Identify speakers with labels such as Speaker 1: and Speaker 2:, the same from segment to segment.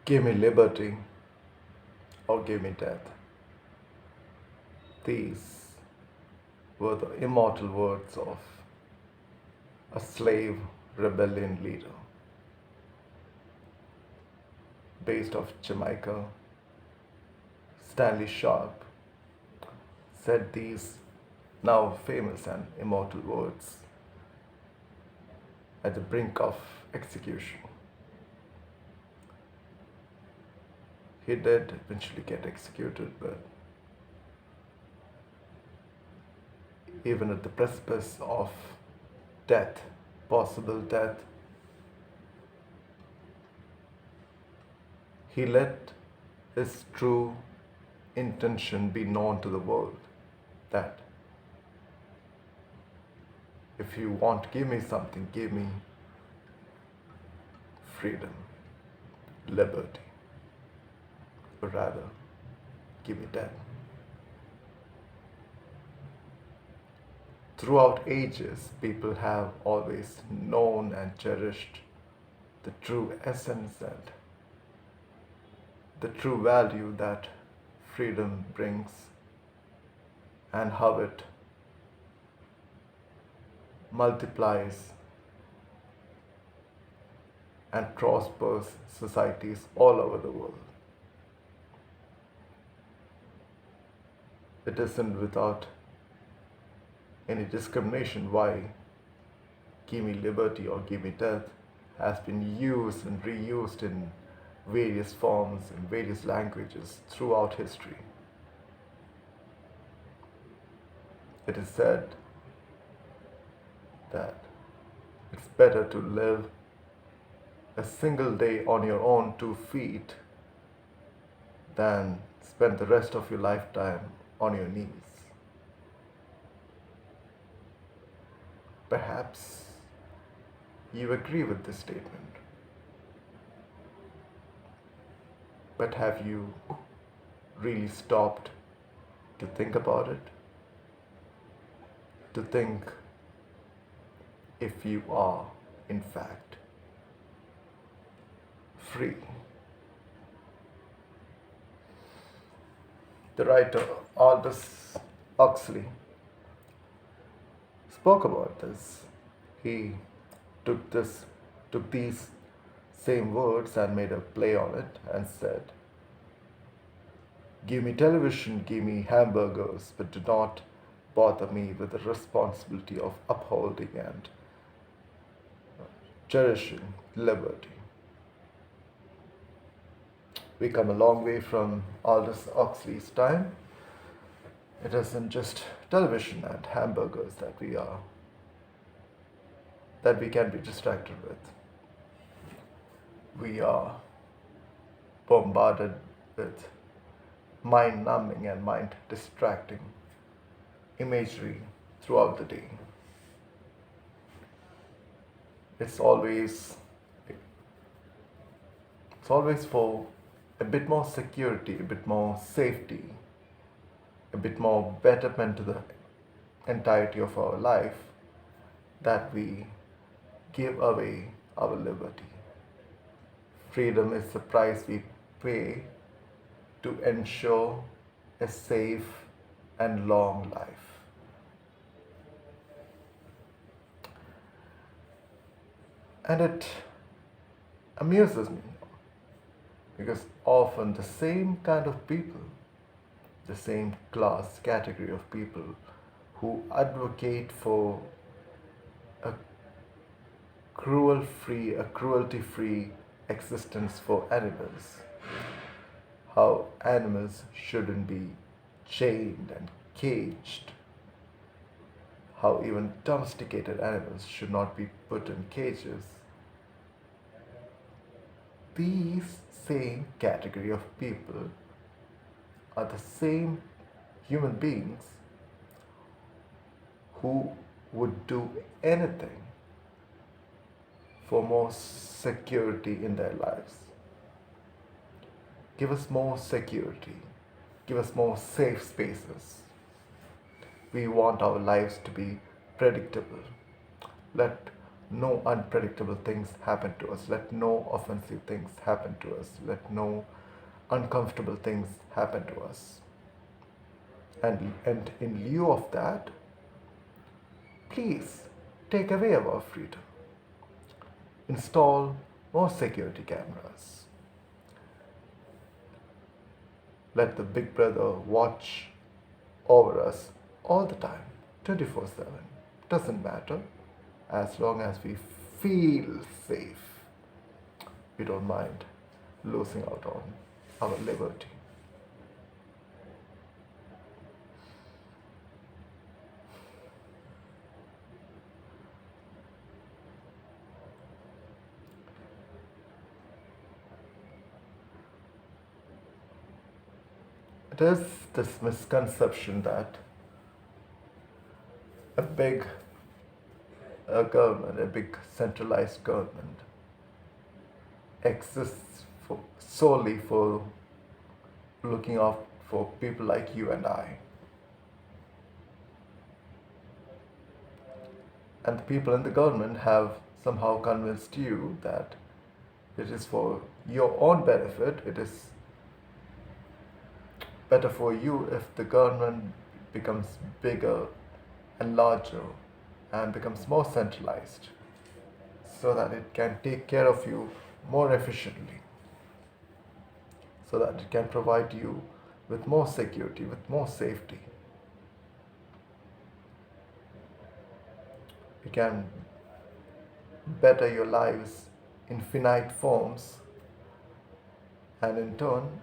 Speaker 1: Give me liberty or give me death. These were the immortal words of a slave rebellion leader based off Jamaica. Stanley Sharp said these now famous and immortal words at the brink of execution. He did eventually get executed, but even at the precipice of death, possible death, he let his true intention be known to the world that if you want to give me something, give me freedom, liberty, or rather, give me death. Throughout ages, people have always known and cherished the true essence and the true value that freedom brings and how it multiplies and prospers societies all over the world. It isn't without any discrimination why give me liberty or give me death has been used and reused in various forms in various languages throughout history. It is said that it's better to live a single day on your own 2 feet than spend the rest of your lifetime on your knees. Perhaps you agree with this statement, but have you really stopped to think about it? To think if you are, in fact, free. The writer Aldous Huxley spoke about this. He took this took these same words and made a play on it and said, give me television, give me hamburgers, but do not bother me with the responsibility of upholding and cherishing liberty. We come a long way from Aldous Huxley's time. It isn't just television and hamburgers that we can be distracted with. We are bombarded with mind numbing and mind distracting imagery throughout the day. It's always for a bit more security, a bit more safety, a bit more betterment to the entirety of our life that we give away our liberty. Freedom is the price we pay to ensure a safe and long life. And it amuses me because often the same kind of people, the same class category of people who advocate for a cruelty-free existence for animals, how animals shouldn't be chained and caged, how even domesticated animals should not be put in cages. These same category of people are the same human beings who would do anything for more security in their lives. Give us more security. Give us more safe spaces. We want our lives to be predictable. Let no unpredictable things happen to us. Let no offensive things happen to us. Let no uncomfortable things happen to us. And in lieu of that, please take away our freedom. Install more security cameras. Let the Big Brother watch over us all the time, 24/7. Doesn't matter. As long as we feel safe, we don't mind losing out on our liberty. It is this misconception that a big government, a big centralized government, exists solely for looking out for people like you and I. And the people in the government have somehow convinced you that it is for your own benefit, it is better for you if the government becomes bigger and larger and becomes more centralized so that it can take care of you more efficiently, so that it can provide you with more security, with more safety. It can better your lives in finite forms, and in turn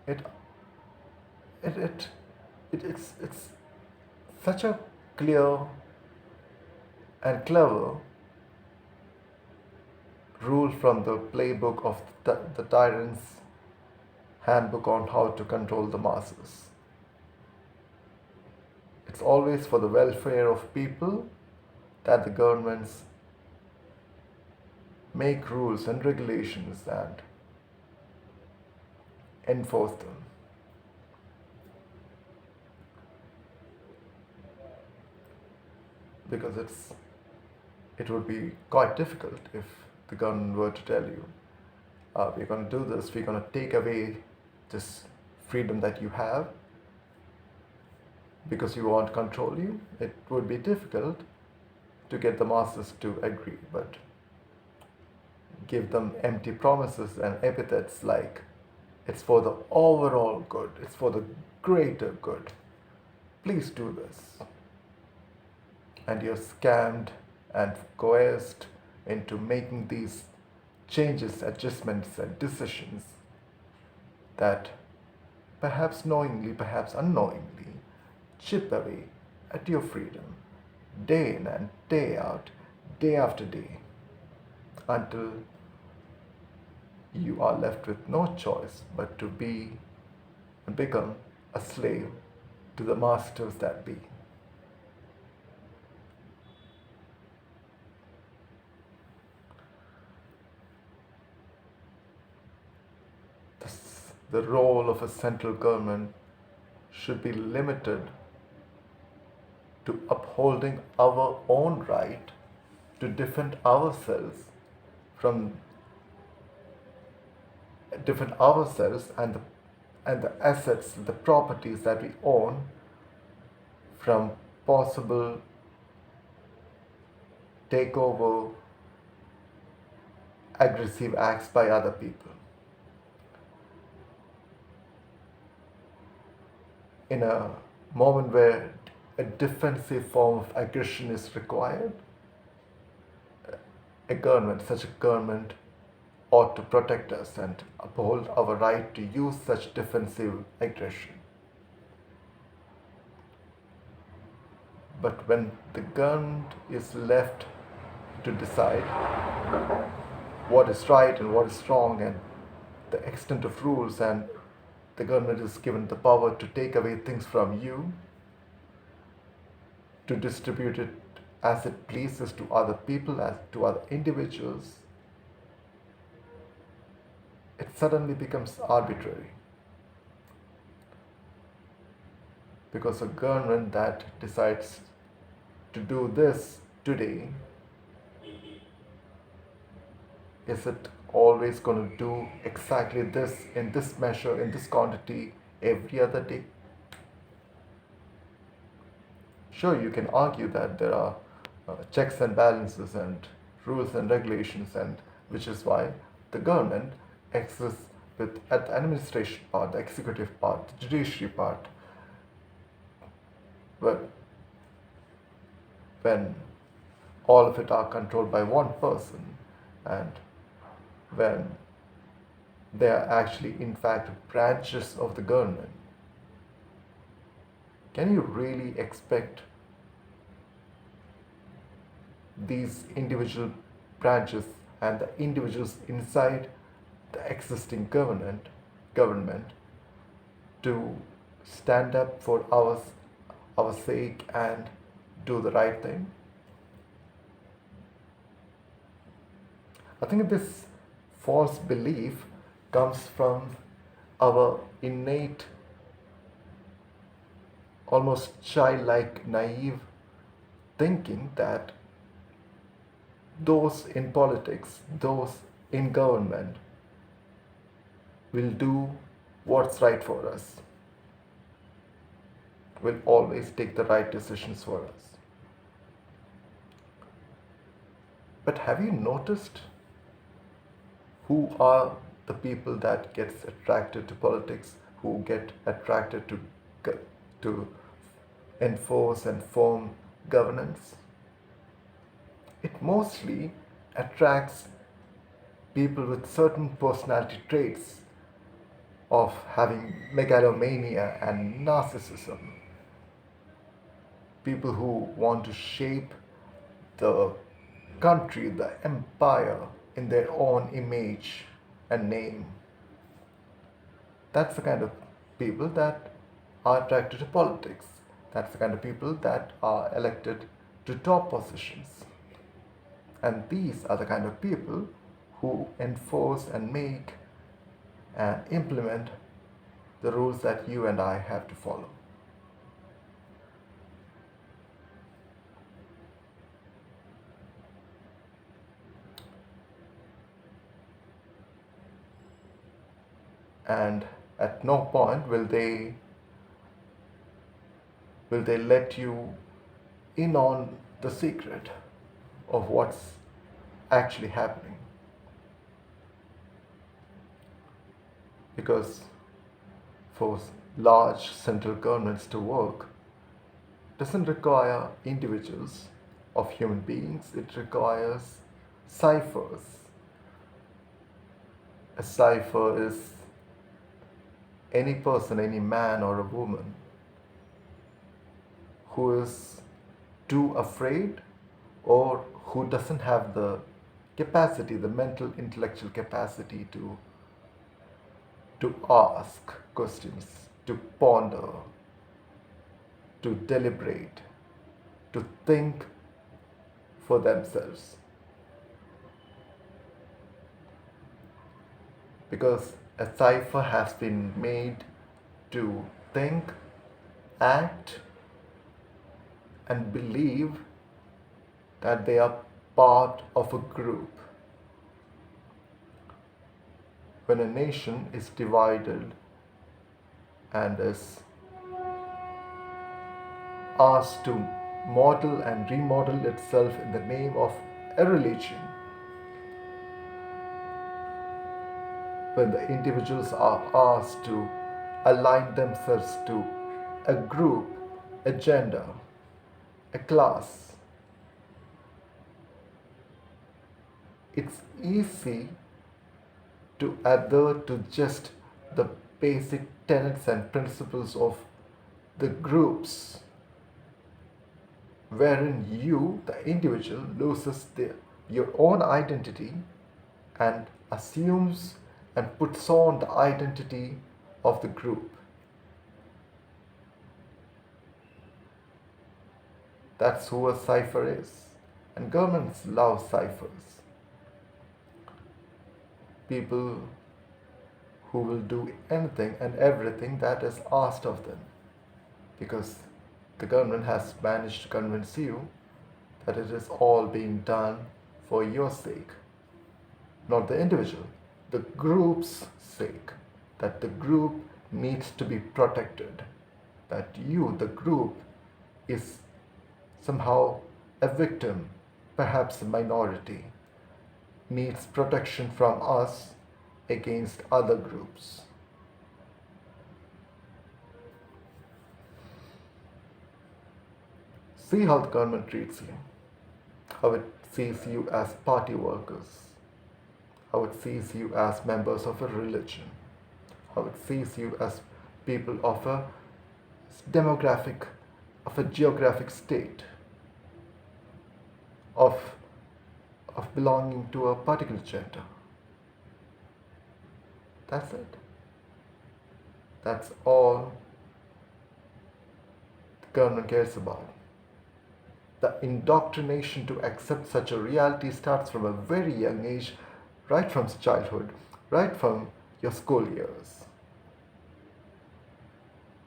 Speaker 1: it it, it, it's such a clear and clever rule from the playbook of the tyrant's handbook on how to control the masses. It's always for the welfare of people that the governments make rules and regulations and enforce them. Because it would be quite difficult if the government were to tell you, we're going to do this, we're going to take away this freedom that you have because we want to control you. It would be difficult to get the masses to agree, but give them empty promises and epithets like it's for the overall good, it's for the greater good. Please do this. And you're scammed and coerced into making these changes, adjustments, and decisions that perhaps knowingly, perhaps unknowingly, chip away at your freedom day in and day out, day after day, until you are left with no choice but to be and become a slave to the masters that be. The role of a central government should be limited to upholding our own right to defend ourselves and the assets, the properties that we own from possible takeover, aggressive acts by other people. In a moment where a defensive form of aggression is required, such a government ought to protect us and uphold our right to use such defensive aggression. But when the government is left to decide what is right and what is wrong and the extent of rules, and the government is given the power to take away things from you, to distribute it as it pleases to other people, as to other individuals, it suddenly becomes arbitrary. Because a government that decides to do this today, is it always going to do exactly this in this measure, in this quantity every other day? Sure, you can argue that there are checks and balances and rules and regulations, and which is why the government exists with at the administration part, the executive part, the judiciary part. But when all of it are controlled by one person, and when they are actually in fact branches of the government, can you really expect these individual branches and the individuals inside the existing government to stand up for our sake and do the right thing? I think this false belief comes from our innate, almost childlike, naive thinking that those in politics, those in government, will do what's right for us, will always take the right decisions for us. But have you noticed who are the people that gets attracted to politics, who get attracted to enforce and form governance? It mostly attracts people with certain personality traits of having megalomania and narcissism, people who want to shape the country, the empire, in their own image and name. That's the kind of people that are attracted to politics. That's the kind of people that are elected to top positions. And these are the kind of people who enforce and make and implement the rules that you and I have to follow. And at no point will they let you in on the secret of what's actually happening. Because for large central governments to work doesn't require individuals of human beings, it requires ciphers. A cipher is any person, any man or a woman who is too afraid or who doesn't have the capacity, the mental intellectual capacity to ask questions, to ponder, to deliberate, to think for themselves. Because a cipher has been made to think, act, and believe that they are part of a group. When a nation is divided and is asked to model and remodel itself in the name of a religion, when the individuals are asked to align themselves to a group, a gender, a class, it's easy to adhere to just the basic tenets and principles of the groups, wherein you, the individual, loses your own identity and assumes and puts on the identity of the group. That's who a cipher is. And governments love ciphers. People who will do anything and everything that is asked of them. Because the government has managed to convince you that it is all being done for your sake, not the individual, the group's sake, that the group needs to be protected, that you, the group, is somehow a victim, perhaps a minority, needs protection from us against other groups. See how the government treats you, how it sees you as party workers, how it sees you as members of a religion, how it sees you as people of a demographic, of a geographic state, of, of belonging to a particular gender. That's it. That's all the government cares about. The indoctrination to accept such a reality starts from a very young age, right from childhood, right from your school years,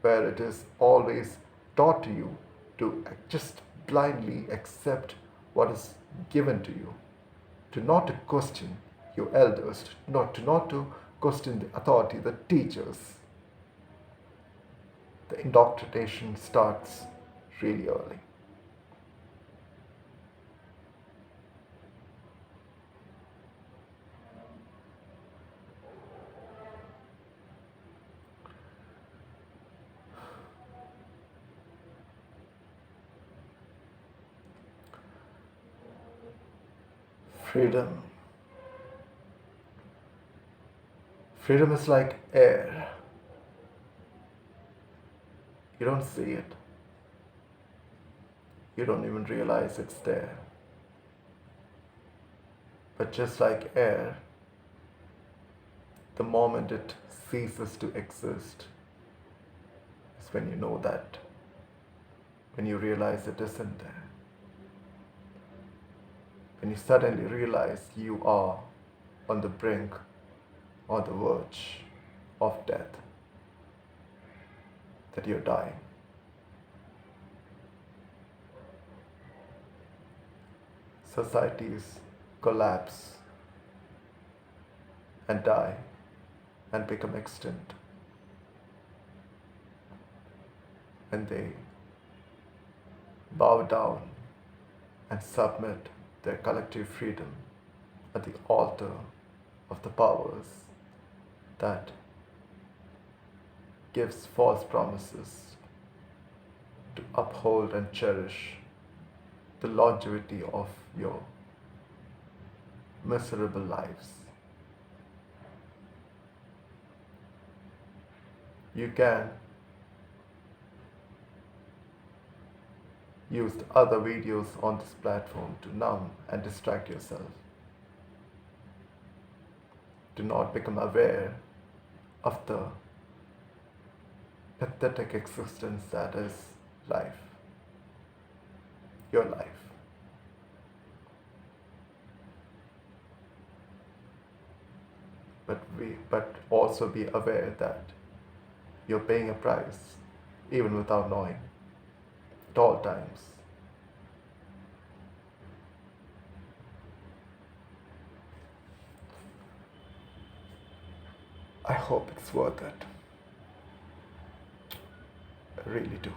Speaker 1: where it is always taught to you to just blindly accept what is given to you, to not to question your elders, not to question the authority, the teachers. The indoctrination starts really early. Freedom. Freedom is like air. You don't see it. You don't even realize it's there. But just like air, the moment it ceases to exist is when you know that, when you realize it isn't there. When you suddenly realize you are on the brink, on the verge of death, that you're dying. Societies collapse and die and become extinct. And they bow down and submit their collective freedom at the altar of the powers that gives false promises to uphold and cherish the longevity of your miserable lives. You can use the other videos on this platform to numb and distract yourself. Do not become aware of the pathetic existence that is life, your life. But also be aware that you're paying a price, even without knowing, at all times. I hope it's worth it. I really do.